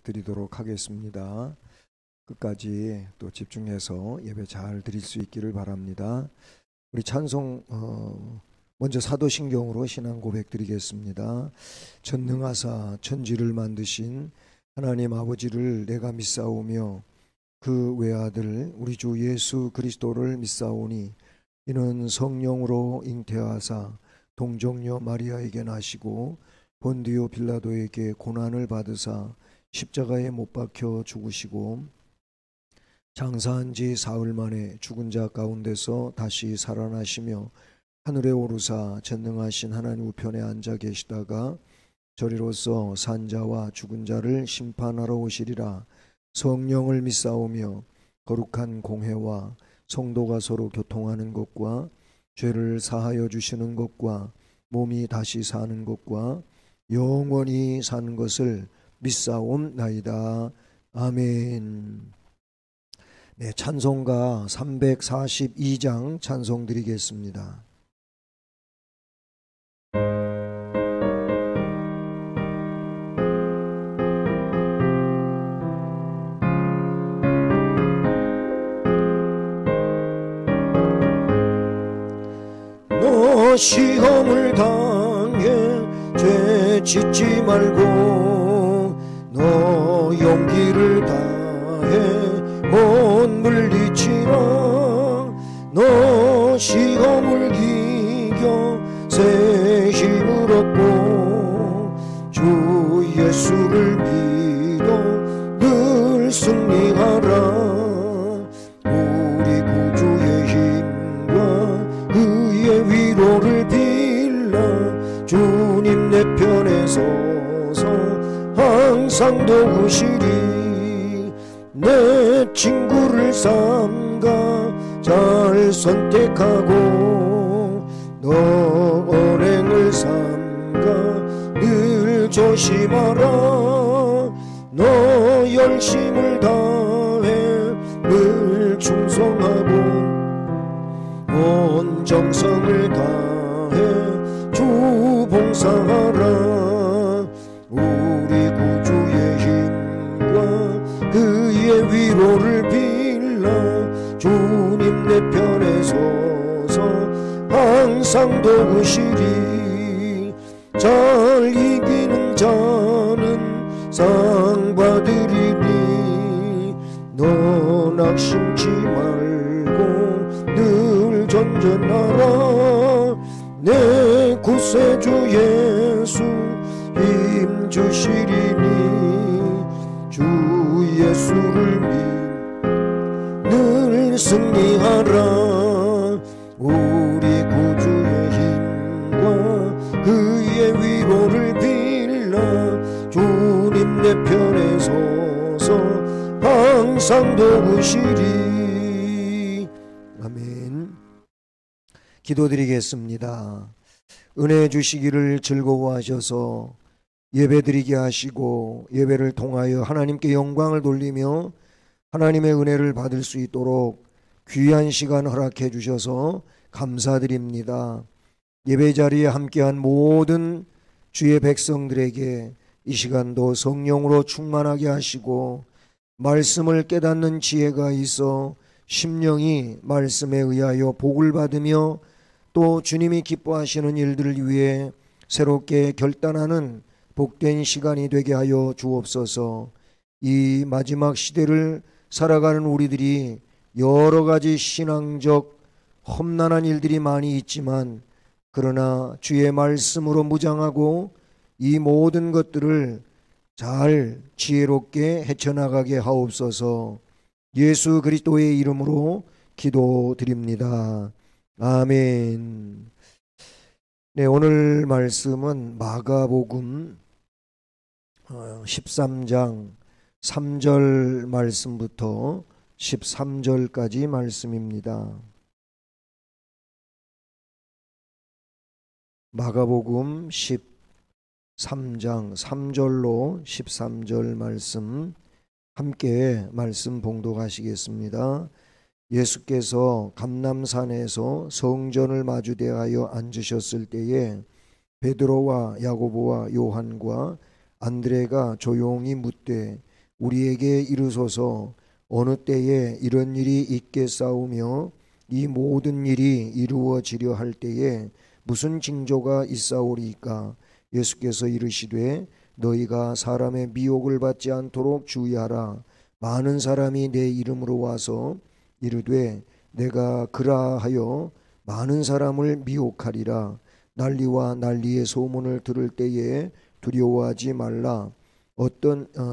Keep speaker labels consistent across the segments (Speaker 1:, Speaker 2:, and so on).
Speaker 1: 드리도록 하겠습니다. 끝까지 또 집중해서 예배 잘 드릴 수 있기를 바랍니다. 우리 찬송 먼저 사도신경으로 신앙 고백 드리겠습니다. 전능하사 천지를 만드신 하나님 아버지를 내가 믿사오며 그 외아들 우리 주 예수 그리스도를 믿사오니 이는 성령으로 잉태하사 동정녀 마리아에게 나시고 본디오 빌라도에게 고난을 받으사 십자가에 못 박혀 죽으시고 장사한 지 사흘 만에 죽은 자 가운데서 다시 살아나시며 하늘에 오르사 전능하신 하나님 우편에 앉아 계시다가 저리로서 산 자와 죽은 자를 심판하러 오시리라. 성령을 믿사오며 거룩한 공회와 성도가 서로 교통하는 것과 죄를 사하여 주시는 것과 몸이 다시 사는 것과 영원히 사는 것을 믿사옵나이다. 아멘. 네, 찬송가 342장 찬송 드리겠습니다. 너 시험을 당해 죄 짓지 말고 너 용기를 다해 못 물리치라. 너 시험을 이겨 새 힘을 얻고 주 예수를 믿어 늘 승리하라. 우리 구주의 힘과 그의 위로를 빌라. 주님 내 편에 서서 항상 도우시리. 내 친구를 삼가 잘 선택하고 너 언행을 삼가 늘 조심하라. 너 열심을 다해 늘 충성하고 온 정성을 다해 주 봉사하라. 우리 구주의 힘과 그의 위로를 빌라. 주님 내 편에 서서 항상 도우시리. 잘 이기는 자는 상 받으리니. 너 낙심치 말고 늘 전전하라. 내 구세주 예수 힘 주시리니. 주 예수를 늘 승리하라. 우리 구주의 힘과 그의 위로를 빌라. 주님 내 편에 서서 항상 도우시리. 아멘. 기도드리겠습니다. 은혜 주시기를 즐거워하셔서 예배드리게 하시고 예배를 통하여 하나님께 영광을 돌리며 하나님의 은혜를 받을 수 있도록 귀한 시간 허락해 주셔서 감사드립니다. 예배 자리에 함께한 모든 주의 백성들에게 이 시간도 성령으로 충만하게 하시고 말씀을 깨닫는 지혜가 있어 심령이 말씀에 의하여 복을 받으며 또 주님이 기뻐하시는 일들을 위해 새롭게 결단하는 복된 시간이 되게 하여 주옵소서. 이 마지막 시대를 살아가는 우리들이 여러 가지 신앙적 험난한 일들이 많이 있지만 그러나 주의 말씀으로 무장하고 이 모든 것들을 잘 지혜롭게 헤쳐나가게 하옵소서. 예수 그리스도의 이름으로 기도드립니다. 아멘. 네, 오늘 말씀은 마가복음 13장 3절 말씀부터 13절까지 말씀입니다. 마가복음 13장 3절로 13절 말씀 함께 말씀 봉독하시겠습니다. 예수께서 감람산에서 성전을 마주대하여 앉으셨을 때에 베드로와 야고보와 요한과 안드레가 조용히 묻되 우리에게 이르소서. 어느 때에 이런 일이 있겠사오며 이 모든 일이 이루어지려 할 때에 무슨 징조가 있사오리이까? 예수께서 이르시되 너희가 사람의 미혹을 받지 않도록 주의하라. 많은 사람이 내 이름으로 와서 이르되 내가 그라하여 많은 사람을 미혹하리라. 난리와 난리의 소문을 들을 때에 두려워하지 말라.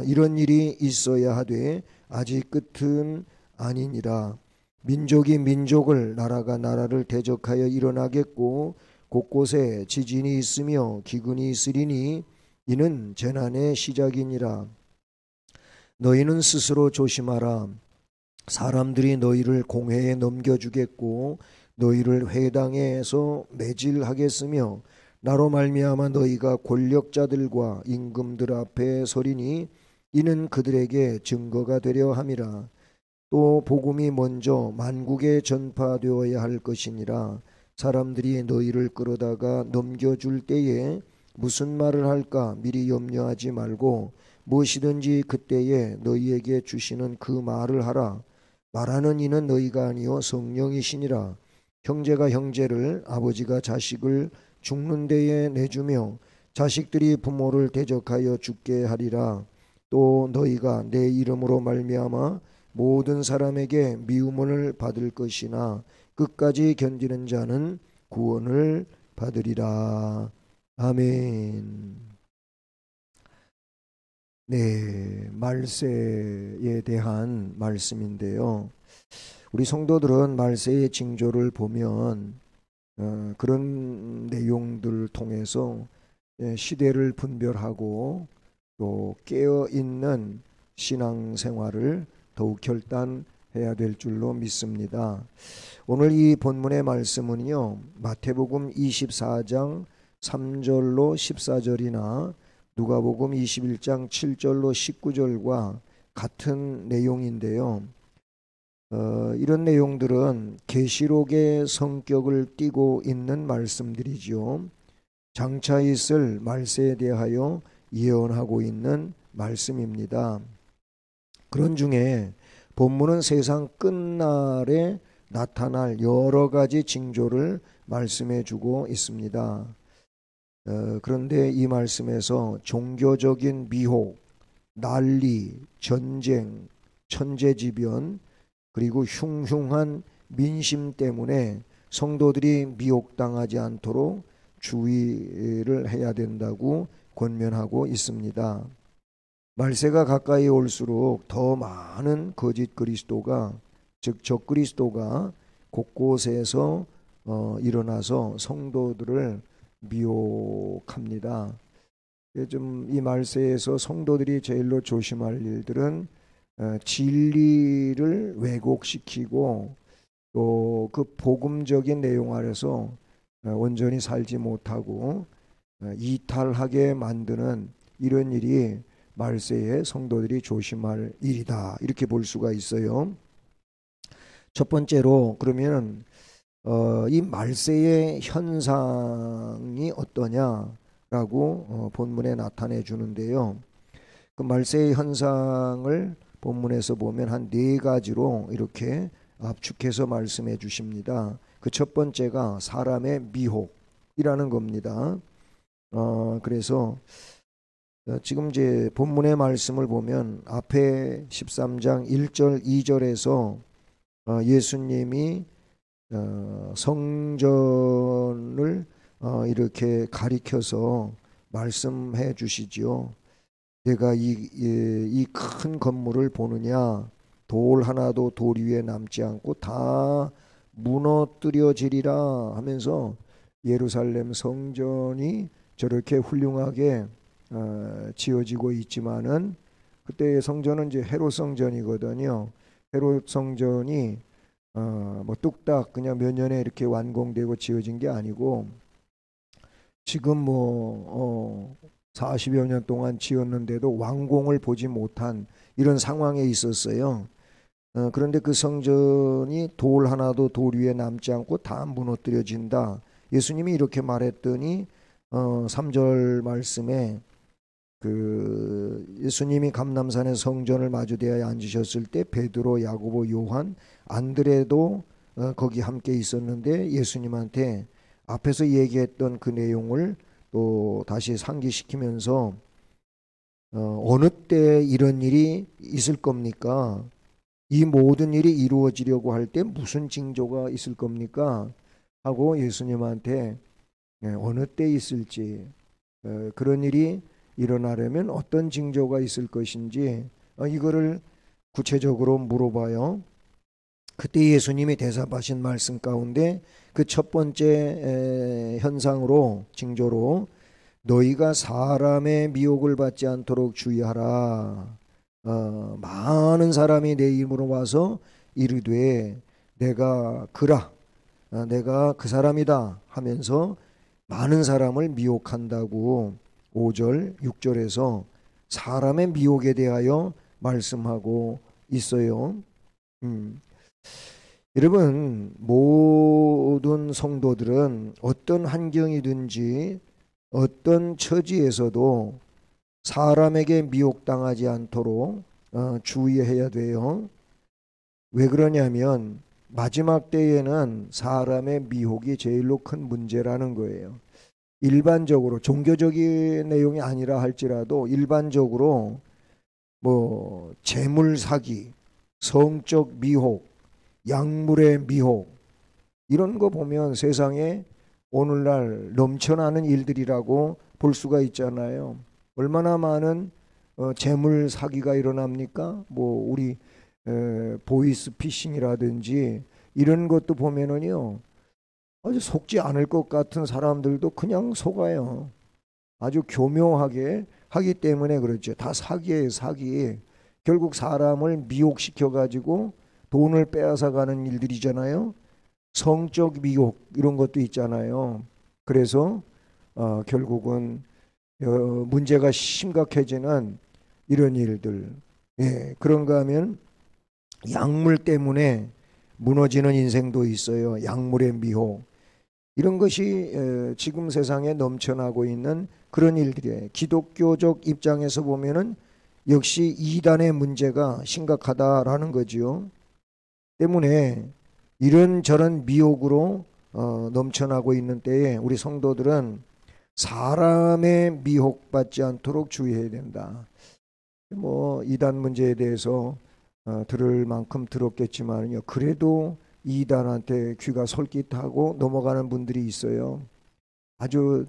Speaker 1: 이런 일이 있어야 하되 아직 끝은 아니니라. 민족이 민족을, 나라가 나라를 대적하여 일어나겠고 곳곳에 지진이 있으며 기근이 있으리니 이는 재난의 시작이니라. 너희는 스스로 조심하라. 사람들이 너희를 공회에 넘겨주겠고 너희를 회당에서 매질하겠으며 나로 말미암아 너희가 권력자들과 임금들 앞에 서리니 이는 그들에게 증거가 되려 함이라. 또 복음이 먼저 만국에 전파되어야 할 것이니라. 사람들이 너희를 끌어다가 넘겨줄 때에 무슨 말을 할까 미리 염려하지 말고 무엇이든지 그때에 너희에게 주시는 그 말을 하라. 말하는 이는 너희가 아니요 성령이시니라. 형제가 형제를, 아버지가 자식을 죽는 데에 내주며 자식들이 부모를 대적하여 죽게 하리라. 또 너희가 내 이름으로 말미암아 모든 사람에게 미움을 받을 것이나 끝까지 견디는 자는 구원을 받으리라. 아멘. 네, 말세에 대한 말씀인데요. 우리 성도들은 말세의 징조를 보면 그런 내용들을 통해서 시대를 분별하고 또 깨어있는 신앙생활을 더욱 결단해야 될 줄로 믿습니다. 오늘 이 본문의 말씀은요, 마태복음 24장 3절로 14절이나 누가복음 21장 7절로 19절과 같은 내용인데요. 이런 내용들은 계시록의 성격을 띠고 있는 말씀들이죠. 장차 있을 말세에 대하여 예언하고 있는 말씀입니다. 그런 중에 본문은 세상 끝날에 나타날 여러 가지 징조를 말씀해 주고 있습니다. 그런데 이 말씀에서 종교적인 미혹, 난리, 전쟁, 천재지변, 그리고 흉흉한 민심 때문에 성도들이 미혹당하지 않도록 주의를 해야 된다고 권면하고 있습니다. 말세가 가까이 올수록 더 많은 거짓 그리스도가, 즉 적그리스도가 곳곳에서 일어나서 성도들을 미혹합니다. 좀 이 말세에서 성도들이 제일로 조심할 일들은 진리를 왜곡시키고 또 그 복음적인 내용 아래서 온전히 살지 못하고 이탈하게 만드는 이런 일이 말세에 성도들이 조심할 일이다, 이렇게 볼 수가 있어요. 첫 번째로 그러면 이 말세의 현상이 어떠냐라고 본문에 나타내 주는데요. 그 말세의 현상을 본문에서 보면 한 네 가지로 이렇게 압축해서 말씀해 주십니다. 그 첫 번째가 사람의 미혹이라는 겁니다. 그래서 지금 이제 본문의 말씀을 보면 앞에 13장 1절 2절에서 예수님이 성전을 이렇게 가리켜서 말씀해 주시지요. 내가 이 큰 건물을 보느냐, 돌 하나도 돌 위에 남지 않고 다 무너뜨려지리라 하면서 예루살렘 성전이 저렇게 훌륭하게 지어지고 있지만은 그때의 성전은 이제 헤롯 성전이거든요. 헤롯 성전이 뭐 뚝딱 그냥 몇 년에 이렇게 완공되고 지어진 게 아니고 지금 뭐 40여 년 동안 지었는데도 완공을 보지 못한 이런 상황에 있었어요. 그런데 그 성전이 돌 하나도 돌 위에 남지 않고 다 무너뜨려진다. 예수님이 이렇게 말했더니 3절 말씀에 그 예수님이 감람산에 성전을 마주대하여 앉으셨을 때 베드로, 야고보, 요한, 안드레도 거기 함께 있었는데 예수님한테 앞에서 얘기했던 그 내용을 또 다시 상기시키면서 어느 때 이런 일이 있을 겁니까? 이 모든 일이 이루어지려고 할 때 무슨 징조가 있을 겁니까? 하고 예수님한테 어느 때 있을지, 그런 일이 일어나려면 어떤 징조가 있을 것인지 이거를 구체적으로 물어봐요. 그때 예수님이 대답하신 말씀 가운데 그 첫 번째 현상으로, 징조로 너희가 사람의 미혹을 받지 않도록 주의하라. 많은 사람이 내 이름으로 와서 이르되 내가 그라, 내가 그 사람이다 하면서 많은 사람을 미혹한다고 5절 6절에서 사람의 미혹에 대하여 말씀하고 있어요. 여러분, 모든 성도들은 어떤 환경이든지 어떤 처지에서도 사람에게 미혹당하지 않도록 주의해야 돼요. 왜 그러냐면 마지막 때에는 사람의 미혹이 제일로 큰 문제라는 거예요. 일반적으로 종교적인 내용이 아니라 할지라도 일반적으로 뭐 재물 사기, 성적 미혹, 약물의 미혹, 이런 거 보면 세상에 오늘날 넘쳐나는 일들이라고 볼 수가 있잖아요. 얼마나 많은 재물 사기가 일어납니까? 뭐 우리 보이스 피싱이라든지 이런 것도 보면은요, 아주 속지 않을 것 같은 사람들도 그냥 속아요. 아주 교묘하게 하기 때문에 그렇죠. 다 사기예요, 사기. 결국 사람을 미혹시켜 가지고 돈을 빼앗아 가는 일들이잖아요. 성적 미혹 이런 것도 있잖아요. 그래서 결국은 문제가 심각해지는 이런 일들. 그런가 하면 약물 때문에 무너지는 인생도 있어요. 약물의 미혹. 이런 것이 지금 세상에 넘쳐나고 있는 그런 일들이에요. 기독교적 입장에서 보면은 역시 이단의 문제가 심각하다라는 거지요. 때문에 이런저런 미혹으로 넘쳐나고 있는 때에 우리 성도들은 사람의 미혹받지 않도록 주의해야 된다. 뭐 이단 문제에 대해서 들을 만큼 들었겠지만요, 그래도 이단한테 귀가 솔깃하고 넘어가는 분들이 있어요. 아주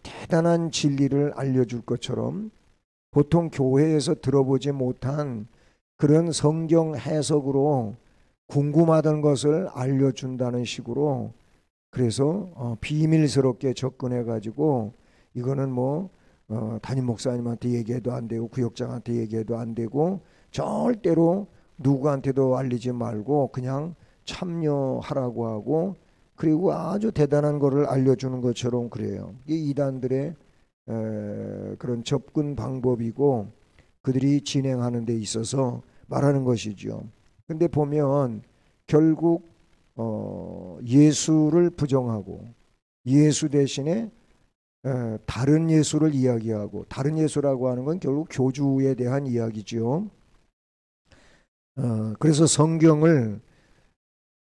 Speaker 1: 대단한 진리를 알려줄 것처럼 보통 교회에서 들어보지 못한 그런 성경 해석으로 궁금하던 것을 알려준다는 식으로, 그래서 비밀스럽게 접근해 가지고 이거는 뭐 담임 목사님한테 얘기해도 안 되고 구역장한테 얘기해도 안 되고 절대로 누구한테도 알리지 말고 그냥 참여하라고 하고, 그리고 아주 대단한 거를 알려주는 것처럼 그래요. 이게 이단들의 그런 접근 방법이고 그들이 진행하는 데 있어서 말하는 것이죠. 근데 보면 결국 예수를 부정하고 예수 대신에 다른 예수를 이야기하고, 다른 예수라고 하는 건 결국 교주에 대한 이야기죠. 그래서 성경을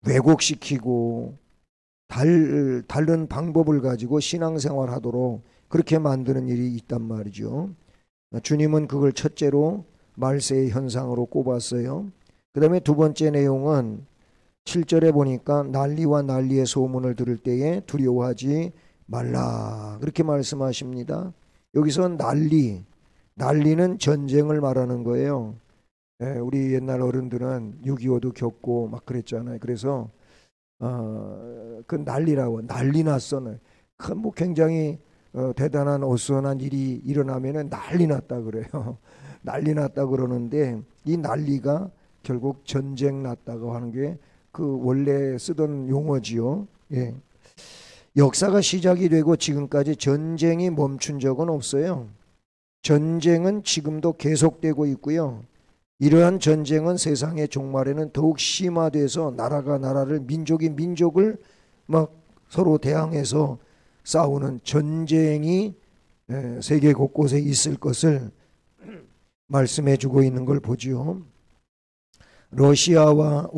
Speaker 1: 왜곡시키고 다른 방법을 가지고 신앙생활 하도록 그렇게 만드는 일이 있단 말이죠. 주님은 그걸 첫째로 말세의 현상으로 꼽았어요. 그 다음에 두 번째 내용은 7절에 보니까 난리와 난리의 소문을 들을 때에 두려워하지 말라, 그렇게 말씀하십니다. 여기서 난리는 전쟁을 말하는 거예요. 우리 옛날 어른들은 6.25도 겪고 막 그랬잖아요. 그래서 그 난리라고, 난리 났어. 뭐 굉장히 대단한 어수선한 일이 일어나면은 난리 났다 그래요. 난리 났다 그러는데 이 난리가 결국 전쟁 났다고 하는 게 그 원래 쓰던 용어지요. 역사가 시작이 되고 지금까지 전쟁이 멈춘 적은 없어요. 전쟁은 지금도 계속되고 있고요. 이러한 전쟁은 세상의 종말에는 더욱 심화돼서 나라가 나라를, 민족이 민족을 막 서로 대항해서 싸우는 전쟁이 세계 곳곳에 있을 것을 말씀해 주고 있는 걸 보지요. 러시아가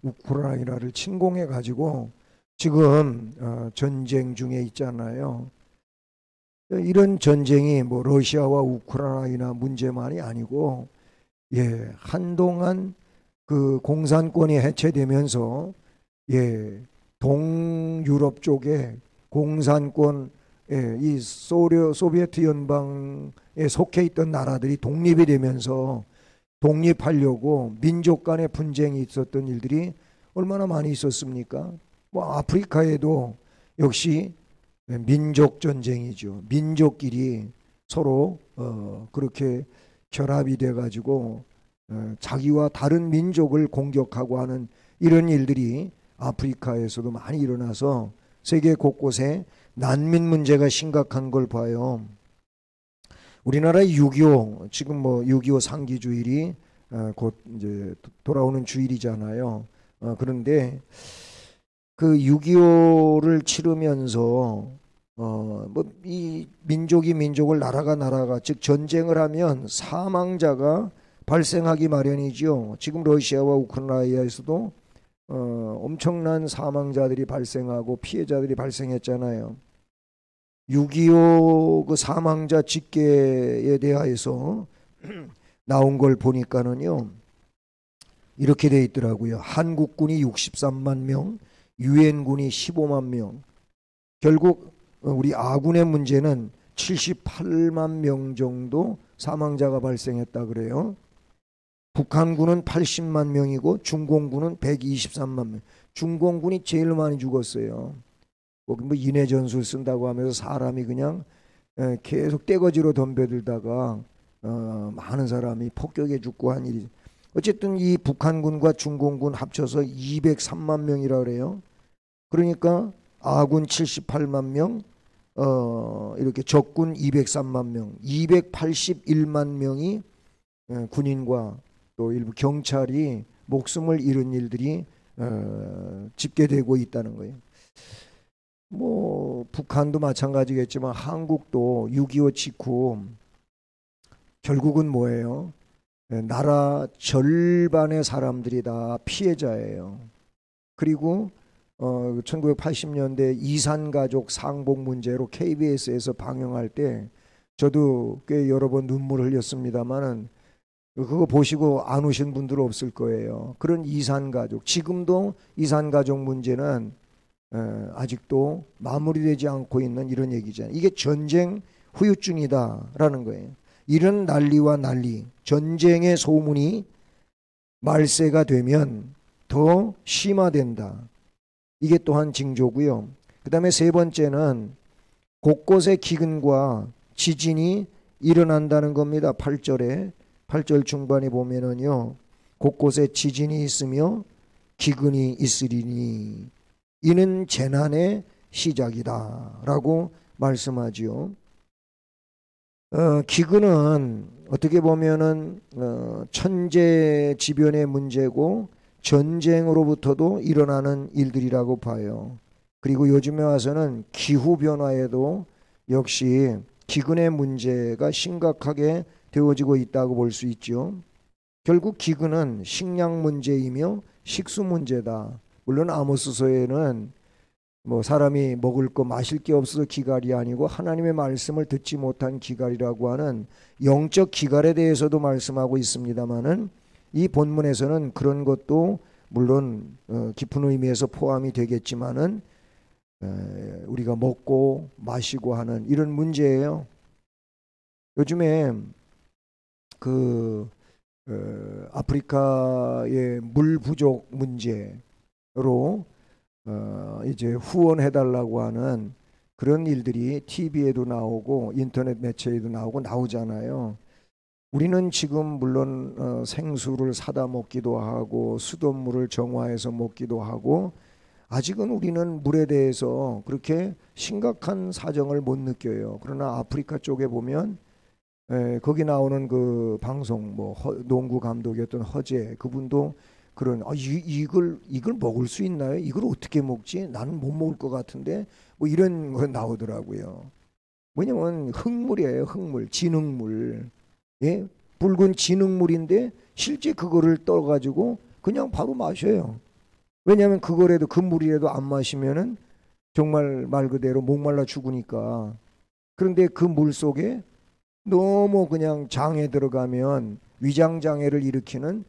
Speaker 1: 우크라이나를 침공해 가지고 지금 전쟁 중에 있잖아요. 이런 전쟁이 뭐 러시아와 우크라이나 문제만이 아니고 한동안 그 공산권이 해체되면서 동유럽 쪽에 공산권 이 소비에트 연방에 속해 있던 나라들이 독립이 되면서 독립하려고 민족 간의 분쟁이 있었던 일들이 얼마나 많이 있었습니까? 뭐 아프리카에도 역시 민족 전쟁이죠. 민족끼리 서로 그렇게 결합이 돼 가지고 자기와 다른 민족을 공격하고 하는 이런 일들이 아프리카에서도 많이 일어나서 세계 곳곳에 난민 문제가 심각한 걸 봐요. 우리나라의 6.25 지금 뭐 6.25 상기 주일이 곧 이제 돌아오는 주일이잖아요. 그런데 그 6.25를 치르면서 뭐 이 민족이 민족을 나라가 즉 전쟁을 하면 사망자가 발생하기 마련이죠. 지금 러시아와 우크라이나에서도 엄청난 사망자들이 발생하고 피해자들이 발생했잖아요. 6.25 그 사망자 집계에 대하여서 나온 걸 보니까는요, 이렇게 돼 있더라고요. 한국군이 63만 명, 유엔군이 15만 명. 결국 우리 아군의 문제는 78만 명 정도 사망자가 발생했다 그래요. 북한군은 80만 명이고 중공군은 123만 명. 중공군이 제일 많이 죽었어요. 뭐 인해 전술 쓴다고 하면서 사람이 그냥 계속 떼거지로 덤벼들다가 많은 사람이 폭격에 죽고 한 일이. 어쨌든 이 북한군과 중공군 합쳐서 203만 명이라 그래요. 그러니까 아군 78만 명, 이렇게 적군 203만 명, 281만 명이 군인과 또 일부 경찰이 목숨을 잃은 일들이 집계되고 있다는 거예요. 뭐 북한도 마찬가지겠지만 한국도 6.25 직후 결국은 뭐예요? 나라 절반의 사람들이 다 피해자예요. 그리고 1980년대 이산가족 상봉 문제로 KBS에서 방영할 때 저도 꽤 여러 번 눈물을 흘렸습니다만은 그거 보시고 안 우신 분들 없을 거예요. 그런 이산가족, 지금도 이산가족 문제는 아직도 마무리되지 않고 있는 이런 얘기잖아요. 이게 전쟁 후유증이다라는 거예요. 이런 난리와 난리, 전쟁의 소문이 말세가 되면 더 심화된다. 이게 또한 징조고요. 그 다음에 세 번째는 곳곳에 기근과 지진이 일어난다는 겁니다. 8절 중반에 보면은요, 곳곳에 지진이 있으며 기근이 있으리니 이는 재난의 시작이다 라고 말씀하지요. 기근은 어떻게 보면은 천재지변의 문제고 전쟁으로부터도 일어나는 일들이라고 봐요. 그리고 요즘에 와서는 기후변화에도 역시 기근의 문제가 심각하게 되어지고 있다고 볼 수 있죠. 결국 기근은 식량 문제이며 식수 문제다. 물론 아모스서에는 뭐 사람이 먹을 거 마실 게 없어서 기갈이 아니고 하나님의 말씀을 듣지 못한 기갈이라고 하는 영적 기갈에 대해서도 말씀하고 있습니다마는 이 본문에서는 그런 것도 물론 깊은 의미에서 포함이 되겠지만은 우리가 먹고 마시고 하는 이런 문제예요. 요즘에 그 아프리카의 물 부족 문제로 이제 후원해달라고 하는 그런 일들이 TV에도 나오고 인터넷 매체에도 나오잖아요. 우리는 지금 물론 생수를 사다 먹기도 하고 수돗물을 정화해서 먹기도 하고 아직은 우리는 물에 대해서 그렇게 심각한 사정을 못 느껴요. 그러나 아프리카 쪽에 보면 거기 나오는 그 방송 뭐 농구 감독이었던 허재 그분도 그런 이걸 먹을 수 있나요? 이걸 어떻게 먹지? 나는 못 먹을 것 같은데 뭐 이런 거 나오더라고요. 뭐냐면 흙물이에요. 흙물, 진흙물. 예? 붉은 진흙물인데 실제 그거를 떠가지고 그냥 바로 마셔요. 왜냐하면 그거라도 그 물이라도 안 마시면은 정말 말 그대로 목말라 죽으니까. 그런데 그 물 속에 너무 그냥 장에 들어가면 위장 장애를 일으키는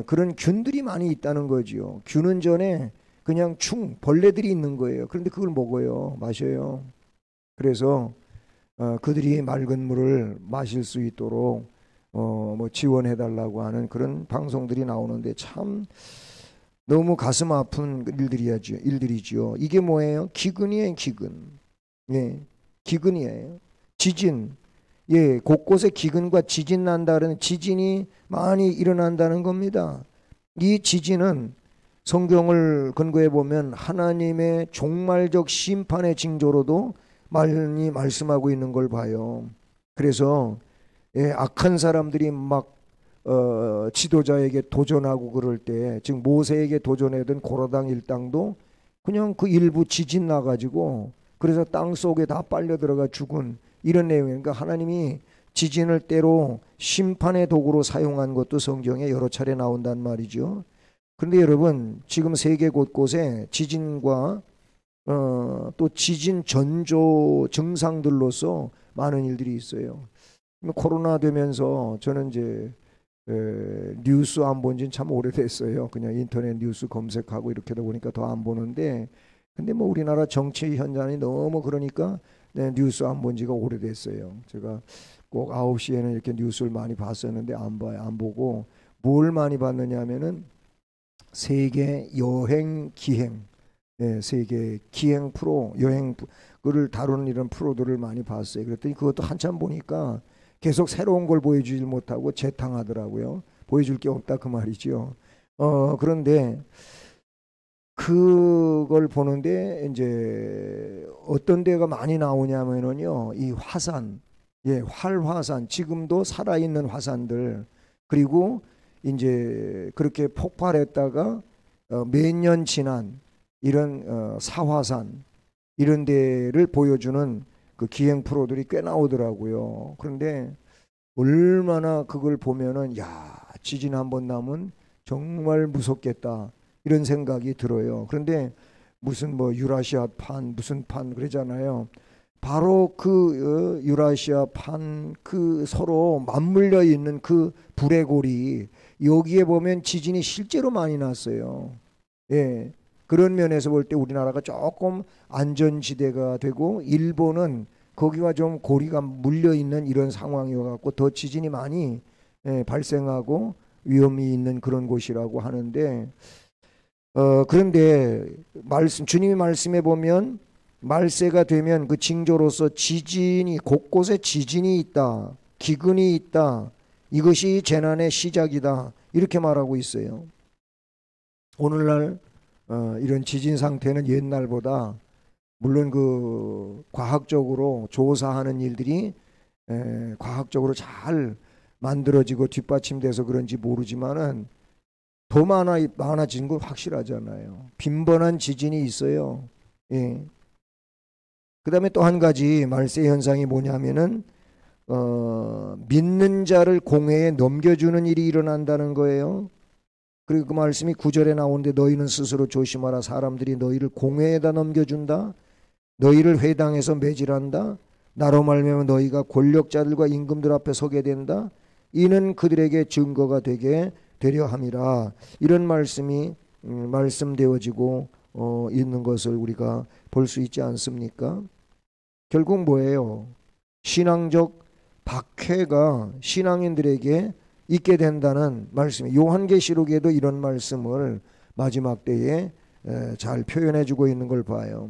Speaker 1: 그런 균들이 많이 있다는 거지요. 균은 전에 그냥 벌레들이 있는 거예요. 그런데 그걸 먹어요, 마셔요. 그래서 그들이 맑은 물을 마실 수 있도록 뭐 지원해달라고 하는 그런 방송들이 나오는데 참 너무 가슴 아픈 일들이지요. 이게 뭐예요? 기근이에요, 기근. 예, 기근이에요. 지진. 예, 곳곳에 기근과 지진 난다는 지진이 많이 일어난다는 겁니다. 이 지진은 성경을 근거해 보면 하나님의 종말적 심판의 징조로도 많이 말씀하고 있는 걸 봐요. 그래서 예, 악한 사람들이 막 지도자에게 도전하고 그럴 때, 즉 모세에게 도전하던 고라당 일당도 그냥 그 일부 지진 나가지고 그래서 땅 속에 다 빨려 들어가 죽은 이런 내용이에요. 그러니까 하나님이 지진을 때로 심판의 도구로 사용한 것도 성경에 여러 차례 나온단 말이죠. 그런데 여러분, 지금 세계 곳곳에 지진과 또 지진 전조 증상들로서 많은 일들이 있어요. 코로나 되면서 저는 이제 뉴스 안 본 지는 참 오래됐어요. 그냥 인터넷 뉴스 검색하고 이렇게 다 보니까 더 안 보는데, 근데 뭐 우리나라 정치 현장이 너무 그러니까 뉴스 안 본 지가 오래됐어요. 제가 꼭 9시에는 이렇게 뉴스를 많이 봤었는데 안 봐요. 안 보고 뭘 많이 봤느냐 하면은 세계 여행 기행, 세계 기행 프로, 그를 다루는 이런 프로들을 많이 봤어요. 그랬더니 그것도 한참 보니까 계속 새로운 걸 보여주질 못하고 재탕하더라고요. 보여줄 게 없다 그 말이죠. 그런데 그걸 보는데 이제 어떤 데가 많이 나오냐면은요, 이 화산, 예, 활화산, 지금도 살아있는 화산들, 그리고 이제 그렇게 폭발했다가 몇 년 지난 이런 사화산 이런 데를 보여주는 그 기행 프로들이 꽤 나오더라고요. 그런데 얼마나 그걸 보면은 야, 지진 한번 나면 정말 무섭겠다 이런 생각이 들어요. 그런데 무슨 뭐 유라시아 판 무슨 판 그러잖아요. 바로 그 유라시아 판 그 서로 맞물려 있는 그 불의 골이 여기에 보면 지진이 실제로 많이 났어요. 예. 그런 면에서 볼 때 우리나라가 조금 안전지대가 되고 일본은 거기와 좀 고리가 물려 있는 이런 상황이어 갖고 더 지진이 많이 발생하고 위험이 있는 그런 곳이라고 하는데, 그런데 주님이 말씀해 보면 말세가 되면 그 징조로서 지진이 곳곳에 지진이 있다, 기근이 있다, 이것이 재난의 시작이다 이렇게 말하고 있어요. 오늘날 이런 지진 상태는 옛날보다 물론 그 과학적으로 조사하는 일들이 과학적으로 잘 만들어지고 뒷받침돼서 그런지 모르지만은 더 많아진 건 확실하잖아요. 빈번한 지진이 있어요. 예. 그다음에 또 한 가지 말세 현상이 뭐냐면은 믿는 자를 공회에 넘겨주는 일이 일어난다는 거예요. 그리고 그 말씀이 9절에 나오는데 너희는 스스로 조심하라. 사람들이 너희를 공회에다 넘겨준다. 너희를 회당에서 매질한다. 나로 말미암아 너희가 권력자들과 임금들 앞에 서게 된다. 이는 그들에게 증거가 되게 되려 함이라. 이런 말씀이 말씀되어지고 있는 것을 우리가 볼 수 있지 않습니까? 결국 뭐예요? 신앙적 박해가 신앙인들에게 있게 된다는 말씀이 요한계시록에도 이런 말씀을 마지막 때에 잘 표현해주고 있는 걸 봐요.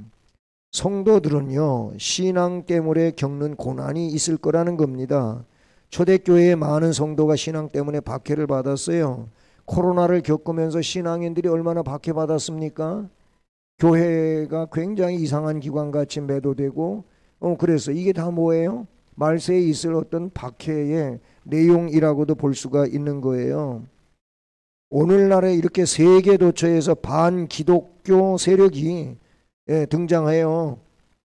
Speaker 1: 성도들은요, 신앙 때문에 겪는 고난이 있을 거라는 겁니다. 초대교회의 많은 성도가 신앙 때문에 박해를 받았어요. 코로나를 겪으면서 신앙인들이 얼마나 박해받았습니까? 교회가 굉장히 이상한 기관같이 매도되고 그래서 이게 다 뭐예요? 말세에 있을 어떤 박해의 내용이라고도 볼 수가 있는 거예요. 오늘날에 이렇게 세계 도처에서 반기독교 세력이 등장해요.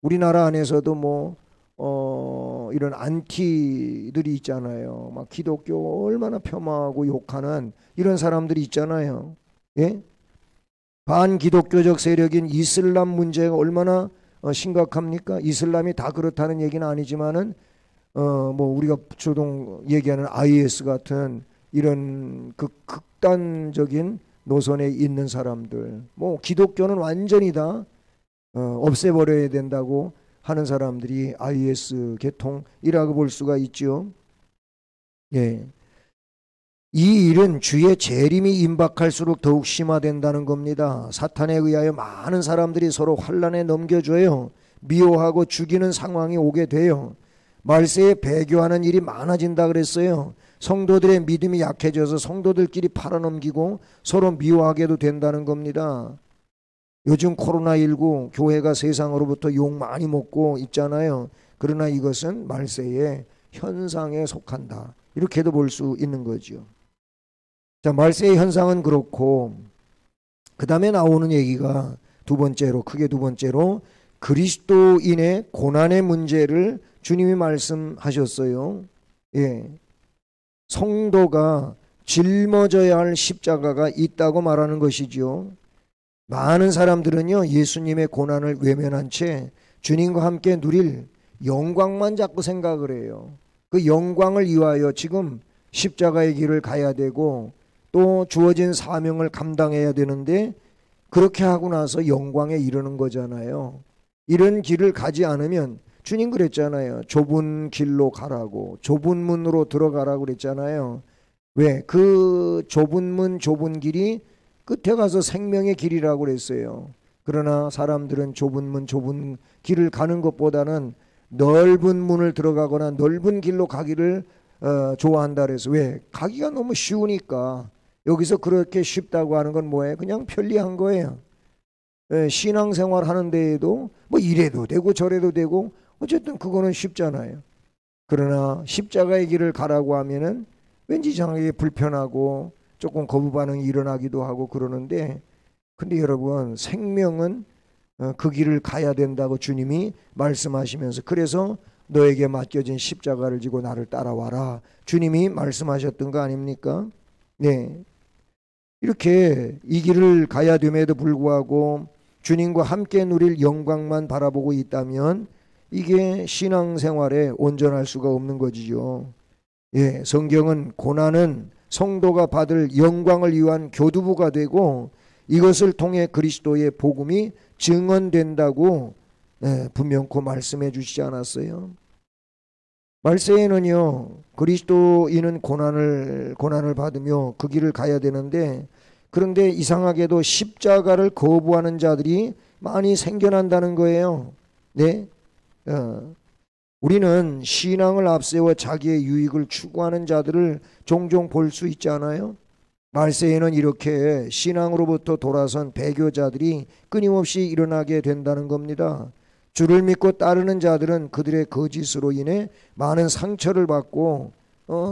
Speaker 1: 우리나라 안에서도 뭐 이런 안티들이 있잖아요. 막 기독교 얼마나 폄하하고 욕하는 이런 사람들이 있잖아요. 예? 반기독교적 세력인 이슬람 문제가 얼마나 심각합니까? 이슬람이 다 그렇다는 얘기는 아니지만은 뭐 우리가 주동 얘기하는 IS 같은 이런 그 극단적인 노선에 있는 사람들, 뭐 기독교는 완전히 다 없애버려야 된다고 하는 사람들이 IS 계통이라고 볼 수가 있죠. 예. 이 일은 주의 재림이 임박할수록 더욱 심화된다는 겁니다. 사탄에 의하여 많은 사람들이 서로 환난에 넘겨줘요. 미워하고 죽이는 상황이 오게 돼요. 말세에 배교하는 일이 많아진다 그랬어요. 성도들의 믿음이 약해져서 성도들끼리 팔아넘기고 서로 미워하게도 된다는 겁니다. 요즘 코로나19 교회가 세상으로부터 욕 많이 먹고 있잖아요. 그러나 이것은 말세의 현상에 속한다. 이렇게도 볼 수 있는 거죠. 자, 말세의 현상은 그렇고 그 다음에 나오는 얘기가 크게 두 번째로 그리스도인의 고난의 문제를 주님이 말씀하셨어요. 예. 성도가 짊어져야 할 십자가가 있다고 말하는 것이죠. 많은 사람들은요, 예수님의 고난을 외면한 채 주님과 함께 누릴 영광만 자꾸 생각을 해요. 그 영광을 위하여 지금 십자가의 길을 가야 되고 또 주어진 사명을 감당해야 되는데 그렇게 하고 나서 영광에 이르는 거잖아요. 이런 길을 가지 않으면 주님 그랬잖아요. 좁은 길로 가라고, 좁은 문으로 들어가라고 그랬잖아요. 왜? 그 좁은 문, 좁은 길이 끝에 가서 생명의 길이라고 그랬어요. 그러나 사람들은 좁은 문, 좁은 길을 가는 것보다는 넓은 문을 들어가거나 넓은 길로 가기를 좋아한다 그래서. 왜? 가기가 너무 쉬우니까. 여기서 그렇게 쉽다고 하는 건 뭐예요? 그냥 편리한 거예요. 신앙생활 하는 데에도 뭐 이래도 되고 저래도 되고 어쨌든 그거는 쉽잖아요. 그러나 십자가의 길을 가라고 하면은 왠지 이상하게 불편하고 조금 거부 반응이 일어나기도 하고 그러는데, 근데 여러분 생명은 그 길을 가야 된다고 주님이 말씀하시면서, 그래서 너에게 맡겨진 십자가를 지고 나를 따라와라 주님이 말씀하셨던 거 아닙니까? 네. 이렇게 이 길을 가야 됨에도 불구하고 주님과 함께 누릴 영광만 바라보고 있다면 이게 신앙생활에 온전할 수가 없는 거지요. 예, 성경은 고난은 성도가 받을 영광을 위한 교두보가 되고 이것을 통해 그리스도의 복음이 증언된다고 분명코 말씀해 주시지 않았어요? 말세에는요, 그리스도인은 고난을 받으며 그 길을 가야 되는데, 그런데 이상하게도 십자가를 거부하는 자들이 많이 생겨난다는 거예요. 네, 우리는 신앙을 앞세워 자기의 유익을 추구하는 자들을 종종 볼 수 있지 않아요? 말세에는 이렇게 신앙으로부터 돌아선 배교자들이 끊임없이 일어나게 된다는 겁니다. 주를 믿고 따르는 자들은 그들의 거짓으로 인해 많은 상처를 받고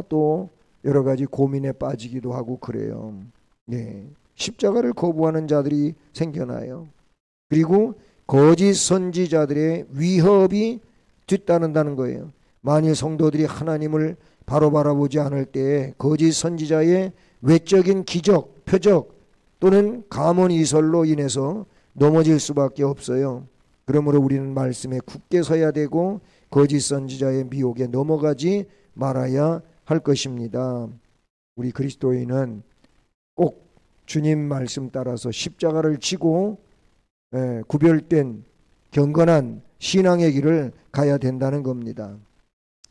Speaker 1: 또 여러 가지 고민에 빠지기도 하고 그래요. 네, 십자가를 거부하는 자들이 생겨나요. 그리고 거짓 선지자들의 위협이 뒤따른다는 거예요. 만일 성도들이 하나님을 바로 바라보지 않을 때 거짓 선지자의 외적인 기적, 표적 또는 감언이설로 인해서 넘어질 수밖에 없어요. 그러므로 우리는 말씀에 굳게 서야 되고 거짓 선지자의 미혹에 넘어가지 말아야 할 것입니다. 우리 그리스도인은 꼭 주님 말씀 따라서 십자가를 지고 구별된 경건한 신앙의 길을 가야 된다는 겁니다.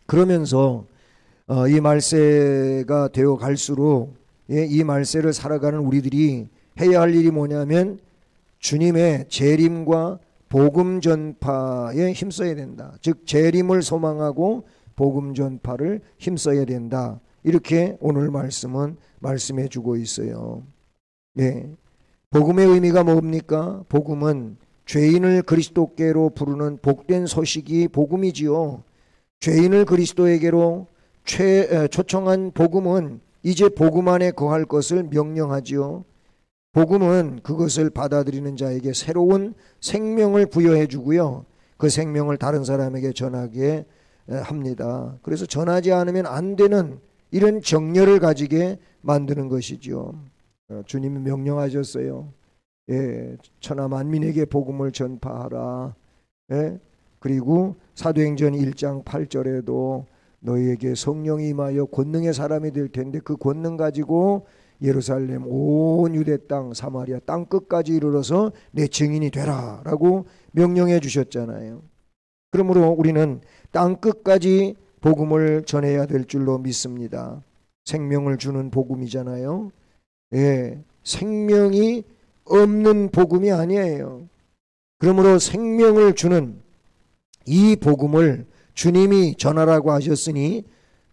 Speaker 1: 그러면서 이 말세가 되어 갈수록 이 말세를 살아가는 우리들이 해야 할 일이 뭐냐면 주님의 재림과 복음 전파에 힘써야 된다. 즉 재림을 소망하고 복음 전파를 힘써야 된다. 이렇게 오늘 말씀은 말씀해 주고 있어요. 네. 복음의 의미가 뭡니까? 복음은 죄인을 그리스도께로 부르는 복된 소식이 복음이지요. 죄인을 그리스도에게로 초청한 복음은 이제 복음 안에 거할 것을 명령하지요. 복음은 그것을 받아들이는 자에게 새로운 생명을 부여해 주고요. 그 생명을 다른 사람에게 전하게 합니다. 그래서 전하지 않으면 안 되는 이런 정열을 가지게 만드는 것이죠. 주님이 명령하셨어요. 예, 천하 만민에게 복음을 전파하라. 예? 그리고 사도행전 1장 8절에도 너희에게 성령이 임하여 권능의 사람이 될 텐데 그 권능 가지고 예루살렘 온 유대 땅 사마리아 땅 끝까지 이르러서 내 증인이 되라 라고 명령해 주셨잖아요. 그러므로 우리는 땅 끝까지 복음을 전해야 될 줄로 믿습니다. 생명을 주는 복음이잖아요. 예, 생명이 없는 복음이 아니에요. 그러므로 생명을 주는 이 복음을 주님이 전하라고 하셨으니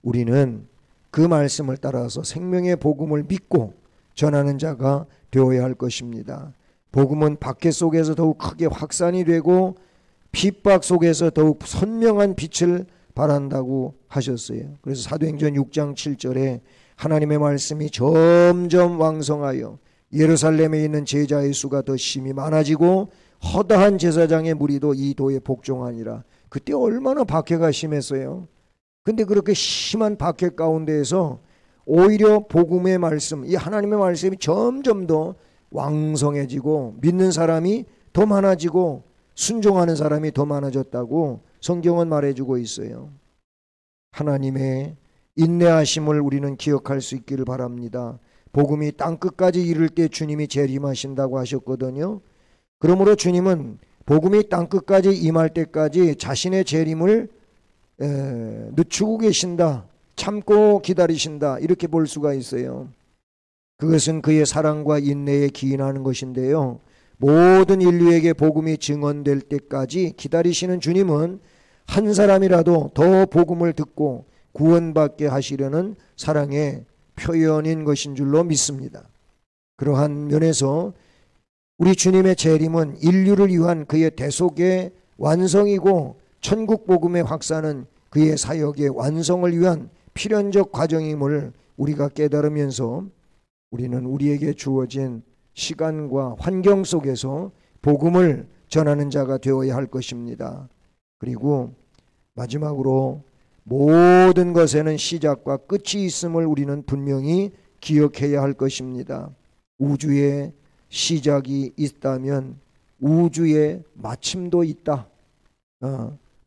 Speaker 1: 우리는 그 말씀을 따라서 생명의 복음을 믿고 전하는 자가 되어야 할 것입니다. 복음은 박해 속에서 더욱 크게 확산이 되고 핍박 속에서 더욱 선명한 빛을 발한다고 하셨어요. 그래서 사도행전 6장 7절에 하나님의 말씀이 점점 왕성하여 예루살렘에 있는 제자의 수가 더 심히 많아지고 허다한 제사장의 무리도 이 도에 복종하니라. 그때 얼마나 박해가 심했어요. 근데 그렇게 심한 박해 가운데에서 오히려 복음의 말씀, 이 하나님의 말씀이 점점 더 왕성해지고 믿는 사람이 더 많아지고 순종하는 사람이 더 많아졌다고 성경은 말해주고 있어요. 하나님의 인내하심을 우리는 기억할 수 있기를 바랍니다. 복음이 땅끝까지 이를 때 주님이 재림하신다고 하셨거든요. 그러므로 주님은 복음이 땅끝까지 임할 때까지 자신의 재림을 늦추고 계신다, 참고 기다리신다, 이렇게 볼 수가 있어요. 그것은 그의 사랑과 인내에 기인하는 것인데요, 모든 인류에게 복음이 증언될 때까지 기다리시는 주님은 한 사람이라도 더 복음을 듣고 구원받게 하시려는 사랑의 표현인 것인 줄로 믿습니다. 그러한 면에서 우리 주님의 재림은 인류를 위한 그의 대속의 완성이고 천국 복음의 확산은 그의 사역의 완성을 위한 필연적 과정임을 우리가 깨달으면서 우리는 우리에게 주어진 시간과 환경 속에서 복음을 전하는 자가 되어야 할 것입니다. 그리고 마지막으로 모든 것에는 시작과 끝이 있음을 우리는 분명히 기억해야 할 것입니다. 우주에 시작이 있다면 우주에 마침도 있다.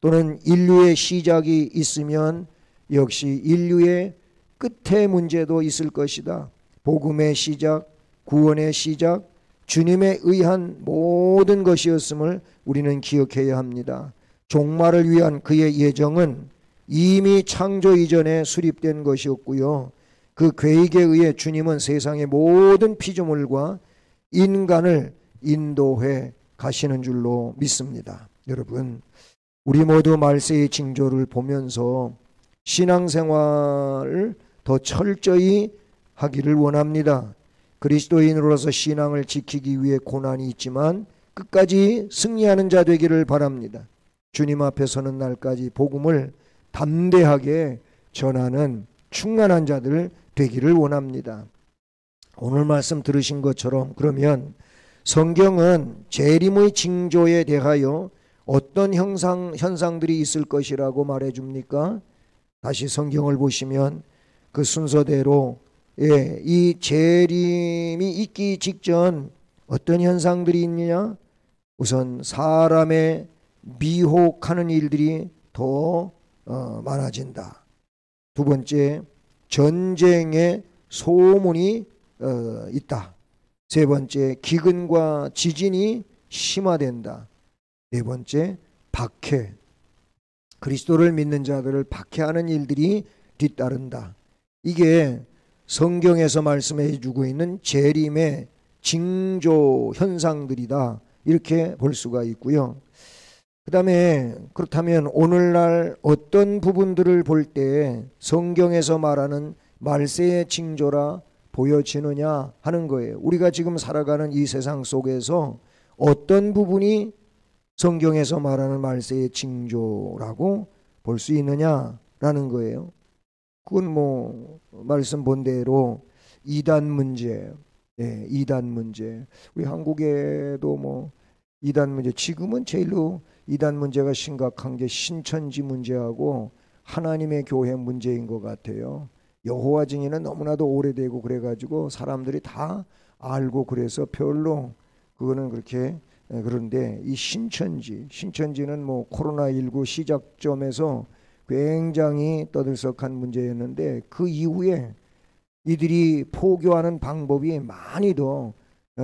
Speaker 1: 또는 인류의 시작이 있으면 역시 인류의 끝의 문제도 있을 것이다. 복음의 시작, 구원의 시작, 주님에 의한 모든 것이었음을 우리는 기억해야 합니다. 종말을 위한 그의 예정은 이미 창조 이전에 수립된 것이었고요, 그 계획에 의해 주님은 세상의 모든 피조물과 인간을 인도해 가시는 줄로 믿습니다. 여러분, 우리 모두 말세의 징조를 보면서 신앙생활을 더 철저히 하기를 원합니다. 그리스도인으로서 신앙을 지키기 위해 고난이 있지만 끝까지 승리하는 자 되기를 바랍니다. 주님 앞에 서는 날까지 복음을 담대하게 전하는 충만한 자들 되기를 원합니다. 오늘 말씀 들으신 것처럼 그러면 성경은 재림의 징조에 대하여 어떤 현상들이 있을 것이라고 말해줍니까? 다시 성경을 보시면 그 순서대로 이 재림이 있기 직전 어떤 현상들이 있느냐? 우선 사람의 미혹하는 일들이 더 많아진다. 두 번째, 전쟁의 소문이 있다. 세 번째, 기근과 지진이 심화된다. 네 번째, 박해. 그리스도를 믿는 자들을 박해하는 일들이 뒤따른다. 이게 성경에서 말씀해 주고 있는 재림의 징조 현상들이다. 이렇게 볼 수가 있고요. 그 다음에 그렇다면 오늘날 어떤 부분들을 볼 때 성경에서 말하는 말세의 징조라 보여지느냐 하는 거예요. 우리가 지금 살아가는 이 세상 속에서 어떤 부분이 성경에서 말하는 말세의 징조라고 볼 수 있느냐라는 거예요. 그건 말씀 본 대로 이단 문제, 이단 문제. 우리 한국에도 이단 문제, 지금은 제일로 이단 문제가 심각한 게 신천지 문제하고 하나님의 교회 문제인 것 같아요. 여호와 증인은 너무나도 오래되고 그래가지고 사람들이 다 알고 그래서 별로 그거는 그렇게, 그런데 이 신천지는 뭐 코로나19 시작점에서 굉장히 떠들썩한 문제였는데 그 이후에 이들이 포교하는 방법이 많이 더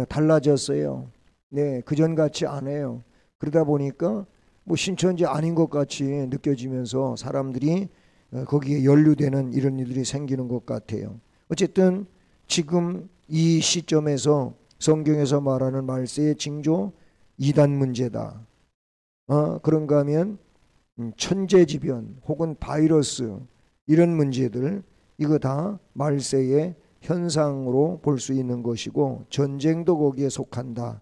Speaker 1: 달라졌어요. 네, 그전 같지 않아요. 그러다 보니까 뭐 신천지 아닌 것 같이 느껴지면서 사람들이 거기에 연루되는 이런 일들이 생기는 것 같아요. 어쨌든 지금 이 시점에서 성경에서 말하는 말세의 징조 이단 문제다. 그런가 하면 천재지변 혹은 바이러스 이런 문제들, 이거 다 말세의 현상으로 볼 수 있는 것이고 전쟁도 거기에 속한다.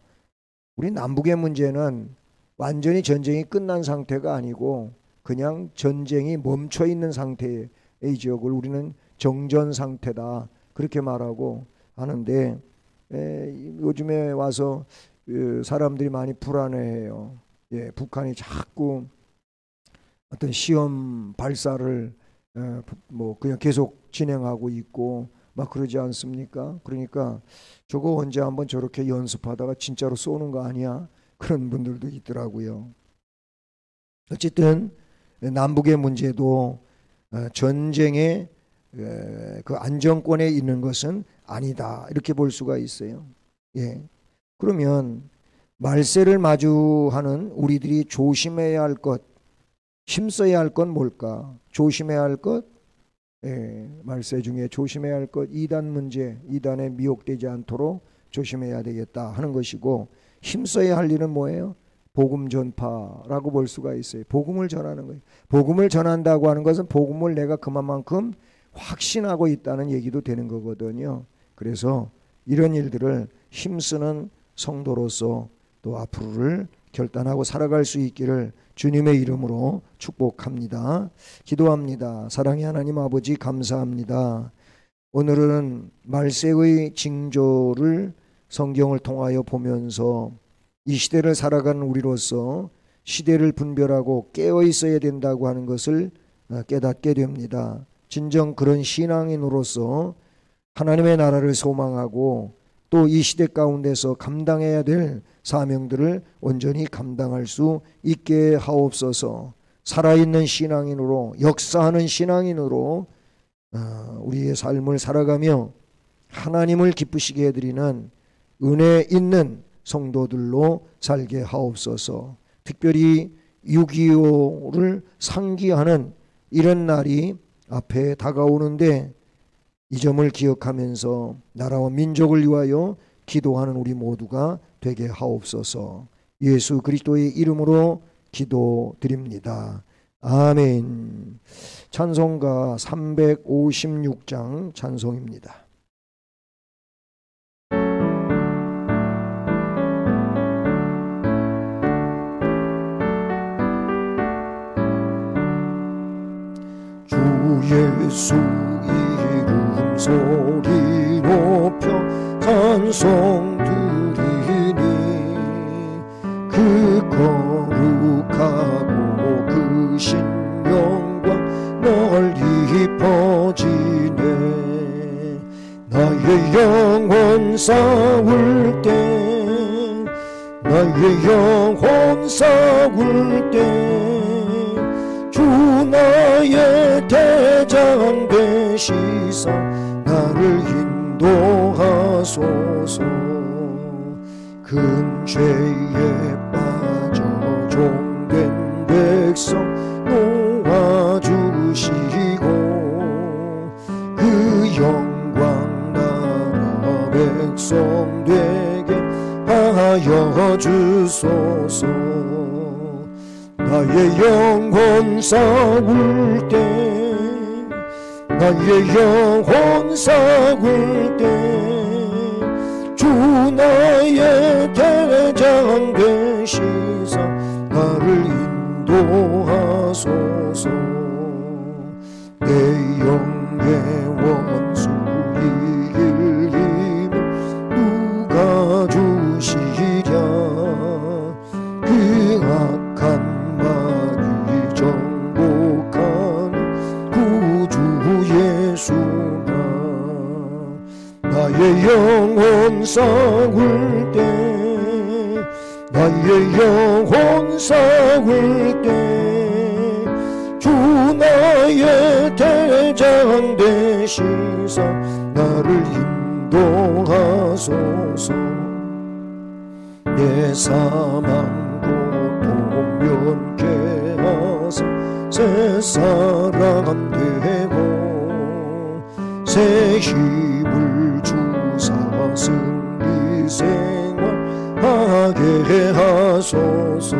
Speaker 1: 우리 남북의 문제는 완전히 전쟁이 끝난 상태가 아니고 그냥 전쟁이 멈춰 있는 상태의 지역을 우리는 정전 상태다 그렇게 말하고 하는데, 요즘에 와서 사람들이 많이 불안해해요. 예, 북한이 자꾸 어떤 시험 발사를 뭐 그냥 계속 진행하고 있고 막 그러지 않습니까? 그러니까 저거 언제 한번 저렇게 연습하다가 진짜로 쏘는 거 아니야? 그런 분들도 있더라고요. 어쨌든 남북의 문제도 전쟁의 그 안정권에 있는 것은 아니다 이렇게 볼 수가 있어요. 예. 그러면 말세를 마주하는 우리들이 조심해야 할 것, 힘써야 할 건 뭘까? 조심해야 할 것, 말세 중에 조심해야 할 것, 이단 문제, 이단에 미혹되지 않도록 조심해야 되겠다 하는 것이고, 힘써야 할 일은 뭐예요? 복음 전파라고 볼 수가 있어요. 복음을 전하는 거예요. 복음을 전한다고 하는 것은 복음을 내가 그만큼 확신하고 있다는 얘기도 되는 거거든요. 그래서 이런 일들을 힘쓰는 성도로서 또 앞으로를 결단하고 살아갈 수 있기를 주님의 이름으로 축복합니다. 기도합니다. 사랑의 하나님 아버지 감사합니다. 오늘은 말세의 징조를 성경을 통하여 보면서 이 시대를 살아가는 우리로서 시대를 분별하고 깨어 있어야 된다고 하는 것을 깨닫게 됩니다. 진정 그런 신앙인으로서 하나님의 나라를 소망하고 또 이 시대 가운데서 감당해야 될 사명들을 온전히 감당할 수 있게 하옵소서. 살아있는 신앙인으로, 역사하는 신앙인으로 우리의 삶을 살아가며 하나님을 기쁘시게 해드리는 은혜 있는 성도들로 살게 하옵소서. 특별히 6.25를 상기하는 이런 날이 앞에 다가오는데 이 점을 기억하면서 나라와 민족을 위하여 기도하는 우리 모두가 되게 하옵소서. 예수 그리스도의 이름으로 기도드립니다. 아멘. 찬송가 356장 찬송입니다. 주 예수 이름 소리 높여 찬송 드리니 그 거룩하고 그 신영광 널리 퍼지네. 나의 영혼 싸울 때 나의 영혼 싸울 때 주 나의 대장 되시사 나를 인도하소서. 큰 죄에 빠져 종된 백성 놓아주시고 그 영광 나라 백성 되게 하여 주소서. 나의 영혼 싸울 때 나의 영혼 싸울 때 주 나의 대장 되시사 나를 인도하소서. 내 영의 원수 이길 힘을 누가 주시랴. 나의 영혼 싸울 때, 나의 영혼 싸울 때, 주 나의 대장 되시사 나를 인도하소서. 내 사망 고통 면케 하사 새 사람 되고 새 힘을 주사 승리 생활하게 하소서.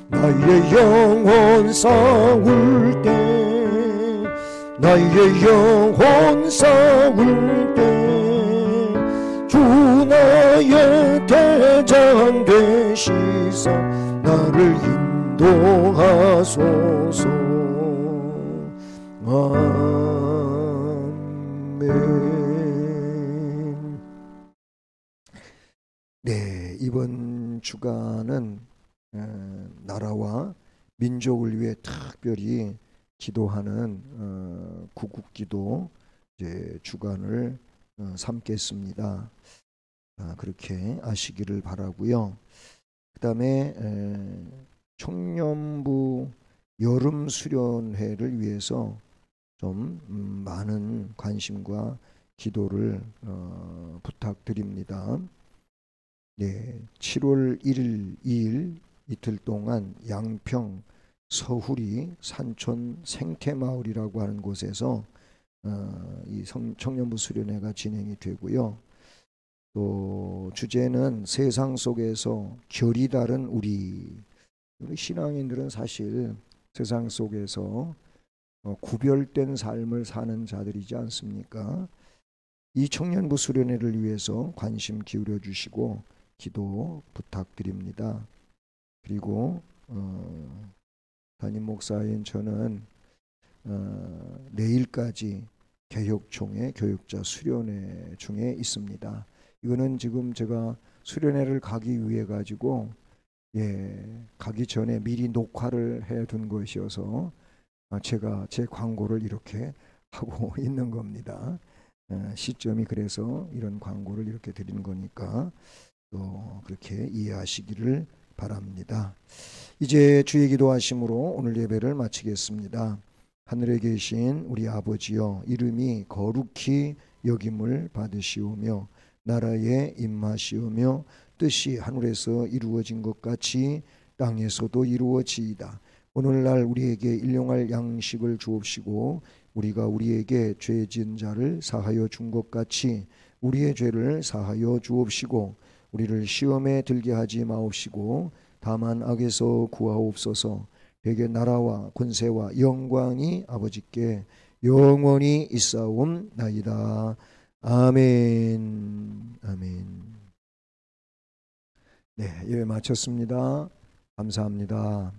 Speaker 1: 나의 영혼 싸울 때, 나의 영혼 싸울 때, 주 나의 대장 되시사 나를 인도하소서. 아멘. 네, 이번 주간은 나라와 민족을 위해 특별히 기도하는 구국기도 이제 주간을 삼겠습니다. 그렇게 아시기를 바라고요. 그 다음에 청년부 여름 수련회를 위해서 좀 많은 관심과 기도를 부탁드립니다. 네, 7월 1일, 2일 이틀 동안 양평 서후리 산촌 생태마을이라고 하는 곳에서 이 청년부 수련회가 진행이 되고요. 또 주제는 세상 속에서 결이 다른 우리 신앙인들은 사실 세상 속에서 구별된 삶을 사는 자들이지 않습니까? 이 청년부 수련회를 위해서 관심 기울여 주시고 기도 부탁드립니다. 그리고 담임 목사인 저는 내일까지 개혁총회 교육자 수련회 중에 있습니다. 이거는 지금 제가 수련회를 가기 위해 가지고 가기 전에 미리 녹화를 해둔 것이어서 제가 제 광고를 이렇게 하고 있는 겁니다. 시점이 그래서 이런 광고를 이렇게 드리는 거니까 또 그렇게 이해하시기를 바랍니다. 이제 주의 기도하심으로 오늘 예배를 마치겠습니다. 하늘에 계신 우리 아버지여, 이름이 거룩히 여김을 받으시오며 나라에 임하시오며 뜻이 하늘에서 이루어진 것 같이 땅에서도 이루어지이다. 오늘날 우리에게 일용할 양식을 주옵시고 우리가 우리에게 죄 지은 자를 사하여 준 것 같이 우리의 죄를 사하여 주옵시고 우리를 시험에 들게 하지 마옵시고 다만 악에서 구하옵소서. 되게 나라와 권세와 영광이 아버지께 영원히 있사옵나이다. 아멘. 아멘. 네, 예배 마쳤습니다. 감사합니다.